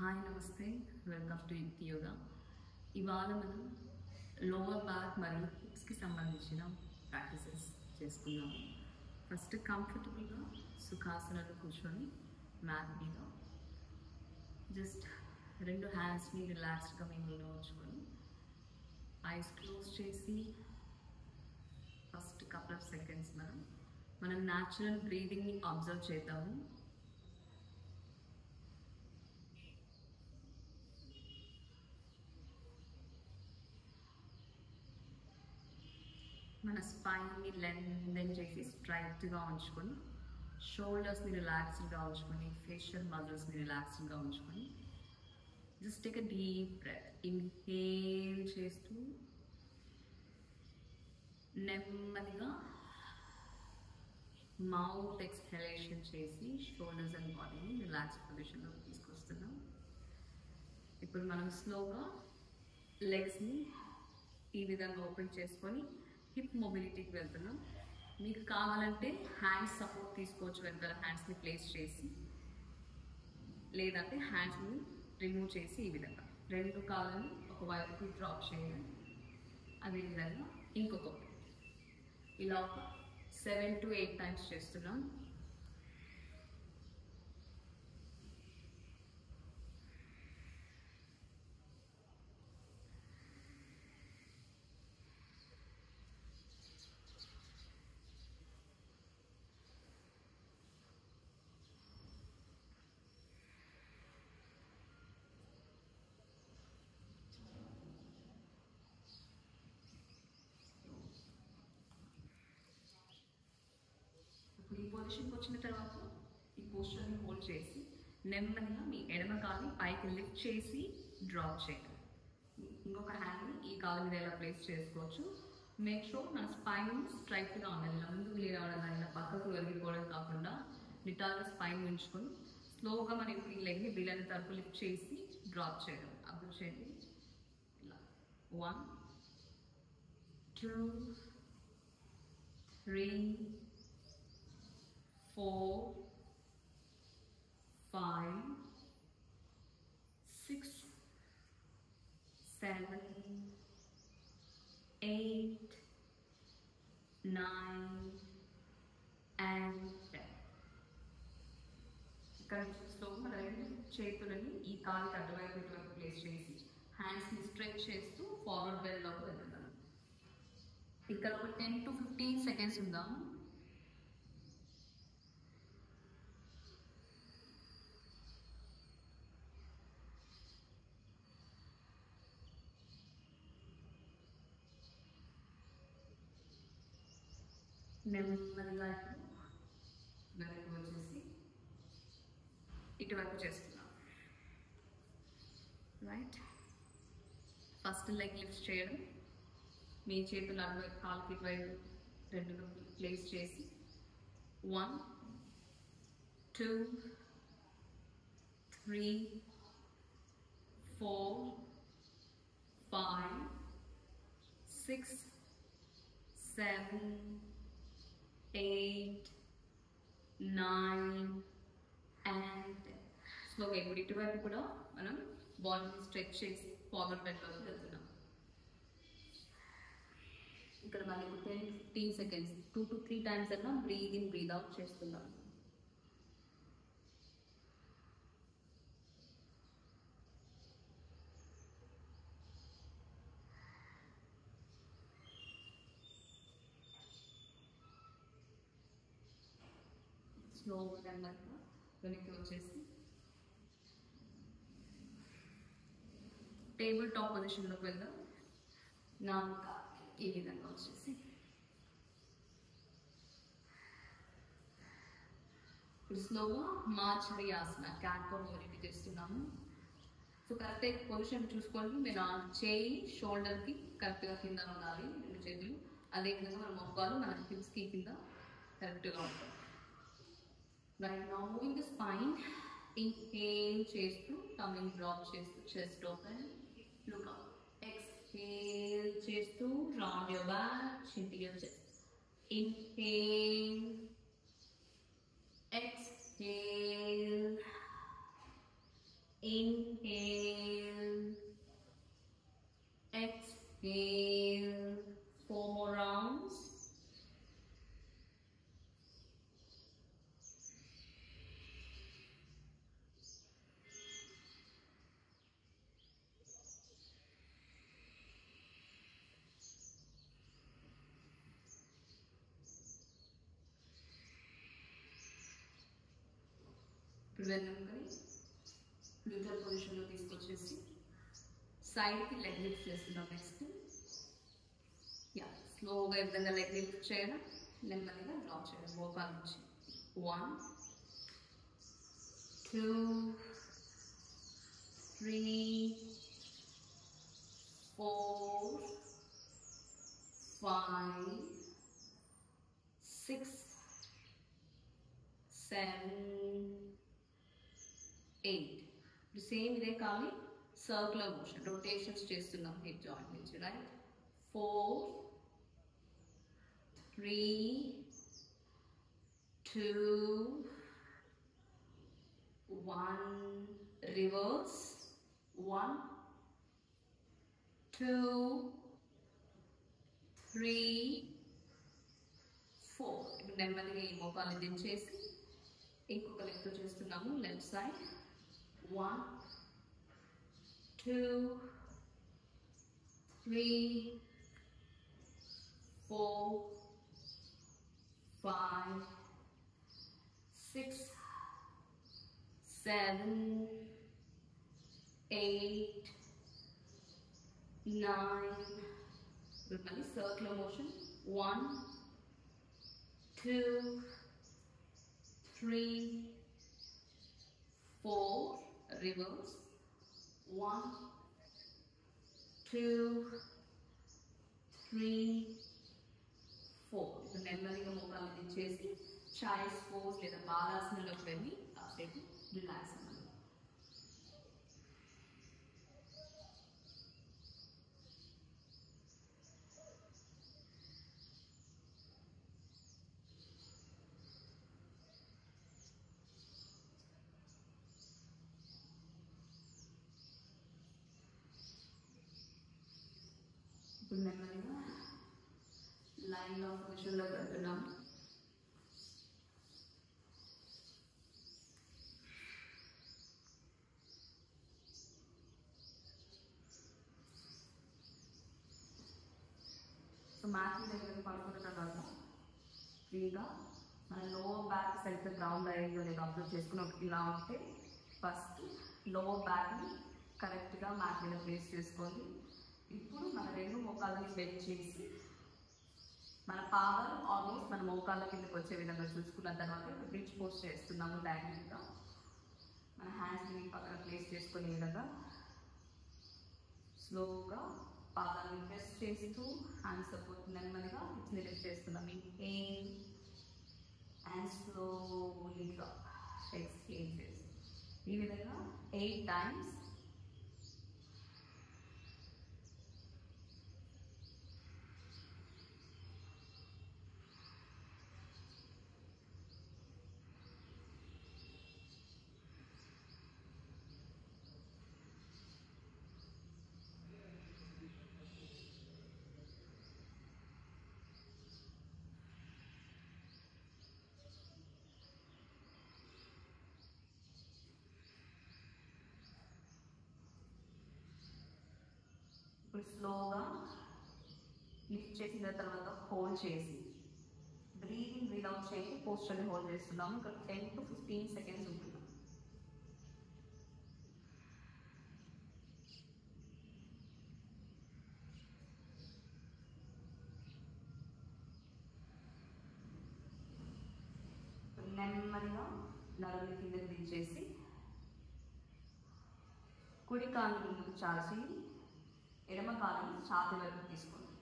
Hi నమస్తే welcome to యుక్తి యోగా. ఇవాళ మనం లోవర్ బ్యాక్ మరియు హిప్స్కి సంబంధించిన ప్రాక్టీసెస్ చేసుకున్నాము. ఫస్ట్ కంఫర్టబుల్గా సుఖాసనాలు కూర్చొని మ్యాట్ మీద జస్ట్ రెండు హ్యాండ్స్ని రిలాక్స్డ్గా మీ ముందు ఉంచుకొని ఐస్ క్లోజ్ చేసి ఫస్ట్ కపుల్ ఆఫ్ సెకండ్స్ మనం న్యాచురల్ బ్రీదింగ్ని అబ్జర్వ్ చేద్దాము. మన స్పైన్ని లెంథెన్ చేసి స్ట్రైట్గా ఉంచుకొని షోల్డర్స్ని రిలాక్స్డ్గా ఉంచుకొని ఫేషియల్ మజిల్స్ని రిలాక్స్డ్గా ఉంచుకొని just take a deep breath. Inhale చేస్తూ నెమ్మదిగా మౌత్ ఎక్స్హలేషన్ చేసి షోల్డర్స్ అండ్ బాడీని రిలాక్స్ పొజిషన్లోకి తీసుకొస్తున్నాం. ఇప్పుడు మనం స్లోగా లెగ్స్ని ఈ విధంగా ఓపెన్ చేసుకొని హిప్ మొబిలిటీకి వెళ్తున్నాం. మీకు కావాలంటే హ్యాండ్స్ సపోర్ట్ తీసుకోవచ్చు, వెనకాల హ్యాండ్స్ని ప్లేస్ చేసి, లేదంటే హ్యాండ్స్ని రిమూవ్ చేసి ఈ విధంగా రెండు కాళ్ళని ఒకవైపుకి డ్రాప్ చేయాలి. అదేవిధంగా ఇంకొక ఇలా ఒక 7 to 8 టైమ్స్ చేస్తున్నాం. ఈ పొజిషన్కి వచ్చిన తర్వాత ఈ పోస్చర్ని హోల్డ్ చేసి నెమ్మదిగా మీ ఎడమ కాలుని పైకి లిఫ్ట్ చేసి డ్రాప్ చేయాలి. ఇంకొక హ్యాండ్ని ఈ కాలు మీద ఎలా ప్లేస్ చేసుకోవచ్చు. మేక్ షూర్ మన స్పైన్ స్ట్రైట్గా ఉండాలి. ఇలా ముందుకు లేవడం ఇలా పక్కకు వెలిగిపోవడం కాకుండా నిటారుగా స్పైన్ ఉంచుకొని స్లోగా మనం ఇప్పుడు ఈ లెగ్ని వీళ్ళని తరపు లిఫ్ట్ చేసి డ్రాప్ చేయడం. అబ్జర్వ్ చేయండి. ఇలా 1 2 3 4 5 6 7 8 9 and 10. ఇక్కడ స్లోగా మన రెండు చేతులని ఈ కాలుకి అటువైపు ఇటువైపు ప్లేస్ చేసి హ్యాండ్స్ని స్ట్రెచ్ చేస్తూ ఫార్వర్డ్ బెండ్లోకి వెళ్తున్నాం. ఇక్కడ ఒక 10 to 15 సెకండ్స్ ఉందాము. నెమ్మదిగా వెనక్కి వచ్చేసి ఇటువైపు చేస్తున్నాం. రైట్, ఫస్ట్ లెగ్ లిఫ్ట్ చేయడం, మీ చేతులు అటువైపు కాలుకి ఇటువైపు రెండు ప్లేస్ చేసి 1 2 3 4 5 6 7 8 9 and 10. స్లోగా ఇప్పుడు ఇటువైపు కూడా మనం బాడీని స్ట్రెచ్ చేసి ఫార్వర్డ్ బెండ్లోకి వెళ్తున్నాం. ఇక్కడ మళ్ళీ 10-15 సెకండ్స్ 2 to 3 టైమ్స్ అన్నా బ్రీద్ ఇన్ బ్రీద్ అవుట్ చేస్తున్నాం. స్లోగా నెమ్మదిగా వెనక్కి వచ్చేసి టేబుల్ టాప్ పొజిషన్లోకి వెళ్దాం. నాలుగు ఈ విధంగా వచ్చేసి ఇప్పుడు స్లోగా మార్చరీ ఆసన క్యాట్ కౌ మొబిలిటీ చేస్తున్నాము. సో కరెక్ట్ పొజిషన్ చూసుకోండి. మీరు ఆ చేయి షోల్డర్కి కరెక్ట్గా కింద ఉండాలి, రెండు చేతులు. అదేవిధంగా మన మొక్కలు మన హిప్స్కి కింద కరెక్ట్గా ఉంటాయి. Right now moving the spine, inhale చేస్తూ tummy drop చేస్తూ chest open, look up. Exhale చేస్తూ round your back, chin to your chest. Inhale, exhale, Inhale, exhale, 4 more rounds. Neutral పొజిషన్లో తీసుకొచ్చేసి సైడ్కి లెగ్ లిఫ్ట్ చేస్తున్నాం. నెక్స్ట్ స్లోగా ఈ విధంగా లెగ్ లిఫ్ట్ చేయడం, నెమ్మదిగా డ్రాప్ చేయడం మోకాల నుంచి. 1 2 3 4 5 6 7 8. ఇప్పుడు సేమ్ ఇదే కానీ సర్క్యులర్ మోషన్, రొటేషన్స్ చేస్తున్నాం హిప్ జాయింట్ నుంచి. Right, 4 3 2 1, reverse 1 2 3 4. ఇప్పుడు నెమ్మదిగా ఈ మోకాలు దించేసి ఇంకొక లెగ్తో చేస్తున్నాము. Left side 1 2 3 4 5 6 7 8 9. మళ్ళీ సర్క్యులర్ మోషన్ 1 2 3 4, reverse 1 2 3 4. నెమ్మదిగా మోకాలు దించేసి చైల్డ్స్ పోజ్ లేదా బాలాసనంలోకి వెళ్ళి కాసేపు రిలాక్స్ అవ్వాలి. ఇప్పుడు నెమ్మదిగా లైన్ ఆఫ్ పొజిషన్లో పెడుతున్నాము. సో మ్యాట్ దగ్గర పడుకున్న తర్వాత ఫ్రీగా మన లోవర్ బ్యాక్ సైడ్ గ్రౌండ్ అయ్యిందో లేదా అబ్జర్వ్ చేసుకుని ఇలా ఉంటే ఫస్ట్ లోవర్ బ్యాక్ని కరెక్ట్గా మ్యాట్ మీద ప్లేస్ చేసుకోండి. ఇప్పుడు మన రెండు మోకాళ్ళని బెండ్ చేసి మన పాదాలు ఆల్మోస్ట్ మన మోకాళ్ళ కిందకి వచ్చే విధంగా చూసుకున్న తర్వాత బ్రిడ్జ్ పోస్ట్ చేస్తున్నాము. డైరెక్ట్గా మన హ్యాండ్స్ని పక్కన ప్లేస్ చేసుకునే విధంగా స్లోగా పాదాలను ప్రెస్ చేస్తూ హ్యాండ్ సపోర్ట్ నెమ్మదిగా హిప్స్ని లిఫ్ట్ చేస్తున్నాం. Inhale and slowly drop, exhale చేసి ఈ విధంగా 8 times. ఇప్పుడు స్లోగా లిఫ్ట్ చేసిన తర్వాత హోల్డ్ చేసి బ్రీదింగ్ బ్రీద్ అవుట్ చేసి పోస్చర్ని హోల్డ్ చేస్తున్నాము. ఇక్కడ 10 to 15 seconds ఉంటుంది. నెమ్మదిగా నడుముని కిందకి దించేసి కుడి కాలు ముందుకు చాచి ఎడమ కాలుని ఛాతీ వరకు తీసుకోండి.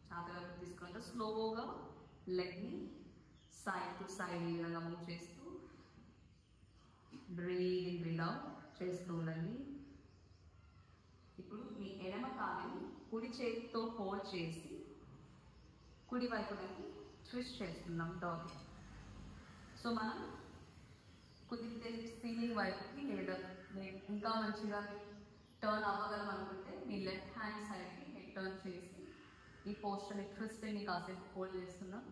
ఛాతీ వరకు తీసుకుంటే స్లోగా లెగ్ని సైడ్ టు సైడ్ ఈ విధంగా మూవ్ చేస్తూ బ్రీద్ బ్రీద్ అవుట్ చేస్తూ ఉండండి. ఇప్పుడు మీ ఎడమ కాలుని కుడి చేతితో హోల్డ్ చేసి కుడి వైపునకి ట్విస్ట్ చేస్తున్నాం డాగ్. సో మనం కుదిరితే వైపుకి లేదా ఇంకా మంచిగా టర్న్ అవ్వగలం అనుకుంటే మీ లెఫ్ట్ హ్యాండ్ సైడ్కి హెడ్ టర్న్ చేసి ఈ పోస్టర్ ట్విస్ట్ని కాసేపు హోల్డ్ చేస్తున్నాం.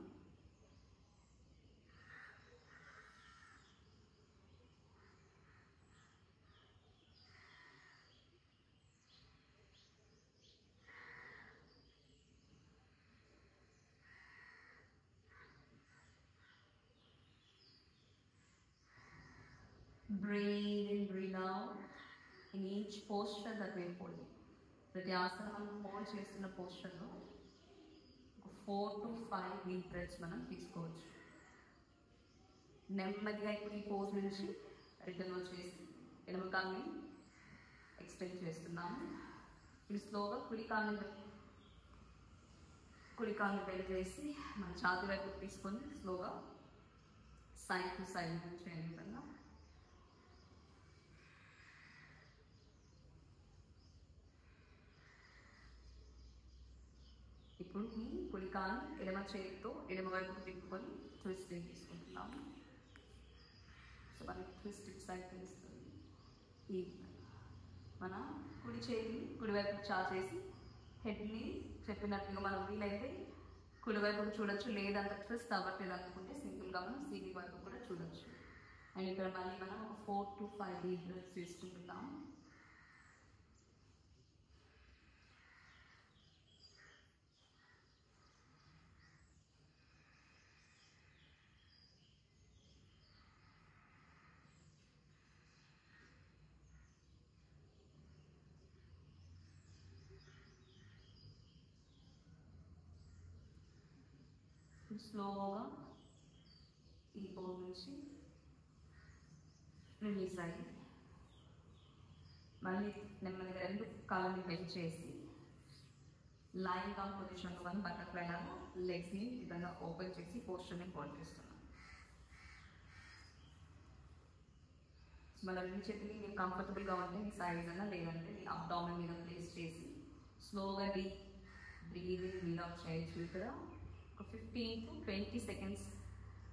Breathe in, breathe out in each posture that we are holding. ప్రతి ఆసనం మనం హోల్డ్ చేస్తున్న పోస్టర్లో 4 to 5 డీప్ బ్రెత్స్ మనం తీసుకోవచ్చు. నెమ్మదిగా ఇప్పుడు ఈ పోజ్ నుంచి రిటర్న్ వచ్చేసి ఎడమ కాలుని ఎక్స్టెండ్ చేస్తున్నాము. ఇది స్లోగా కుడి కాలుని బెండ్ చేసి మన ఛాతీ వైపు తీసుకొని స్లోగా సైడ్ టు సైడ్ మూవ్ చేయాలి. విధంగా ఇప్పుడు ఈ కుడి కాలు ఎడమ చేతితో ఎడమ వైపు తిప్పుకొని ట్విస్టింగ్ తీసుకుంటున్నాము. సో మనకి ట్విస్ట్ సైడ్ తెలుస్తుంది. ఈ మన కుడి చేతిని కుడివైపు చాచేసి హెడ్ని చెప్పినట్టుగా మనం వీలైతే కుడివైపు చూడొచ్చు, లేదంత ట్విస్ట్ అవ్వట్లేదు అనుకుంటే సింపుల్గా మనం సీని వైపు కూడా చూడొచ్చు. అండ్ ఇక్కడ మళ్ళీ మనం 4 to 5 డీప్ బ్రెత్స్ తీసుకుంటున్నాము. స్లోగా ఈ పోజ్ నుంచి రిలీజ్ అయ్యి మళ్ళీ నెమ్మదిగా రెండు కాళ్ళని బెండ్ చేసి లైన్ డౌన్ పొజిషన్లో మనం బటర్ఫ్లై లాగా లెగ్స్ని విధంగా ఓపెన్ చేసి పోస్టర్ని హోల్డ్ చేస్తున్నాం. మన రెండు చేతులు మీకు కంఫర్టబుల్గా ఉంటే మీ సైజ్ అన్నా లేదంటే మీ అబ్డామిన్ మీద ప్లేస్ చేసి స్లోగా డీప్ బ్రీదింగ్ మీద చేయొచ్చు. ఇక్కడ ఒక 15 to 20 సెకండ్స్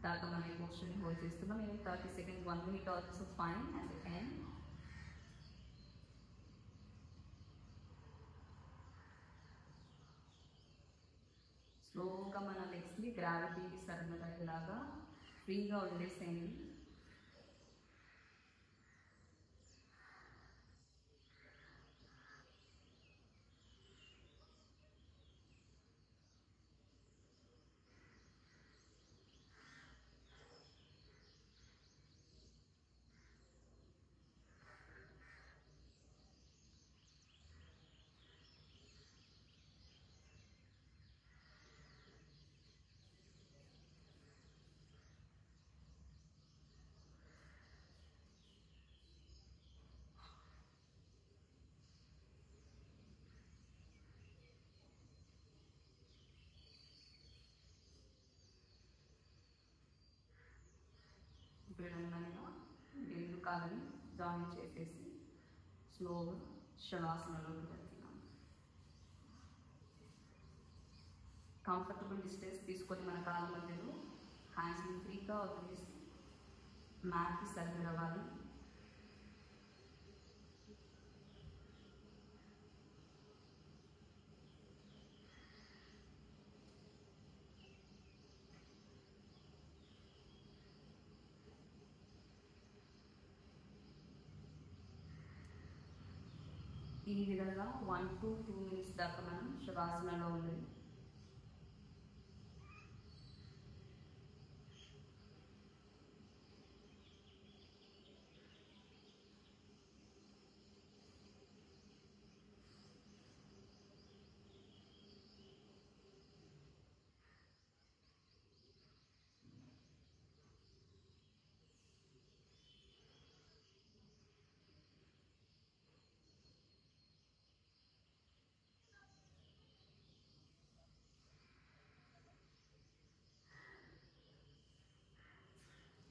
దాకా మనం ఈ పోస్టర్ని హోల్డ్ చేస్తున్నాం. మేము 30 seconds 1 minute also fine at the end. స్లోగా మన లెగ్స్ని గ్రావిటీకి సరెండర్ అయ్యేలాగా ఫ్రీగా వదిలేసేయండి. నెమ్మదిగా రెండు కాళ్ళని జాయిన్ చేసేసి స్లోగా శవాసనలోకి వెళ్తున్నాం. కంఫర్టబుల్ డిస్టెన్స్ తీసుకొని మన కాళ్ళ మధ్యలో హ్యాండ్స్ని ఫ్రీగా వదిలేసి మ్యాట్కి సర్కిల్ అవ్వాలి. ఈ విధంగా 1 to 2 minutes దాకా మనం శవాసనలో ఉంది.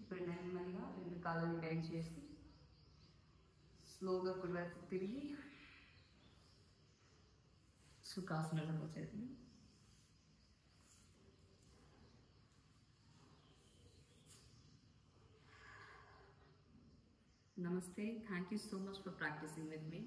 ఇప్పుడు నెమ్మదిగా రెండు కాళ్ళని బెండ్ చేసి స్లోగా కుడివైపు తిరిగి సుఖాసనంలో వచ్చేది. Namaste. Thank you so much for practicing with me.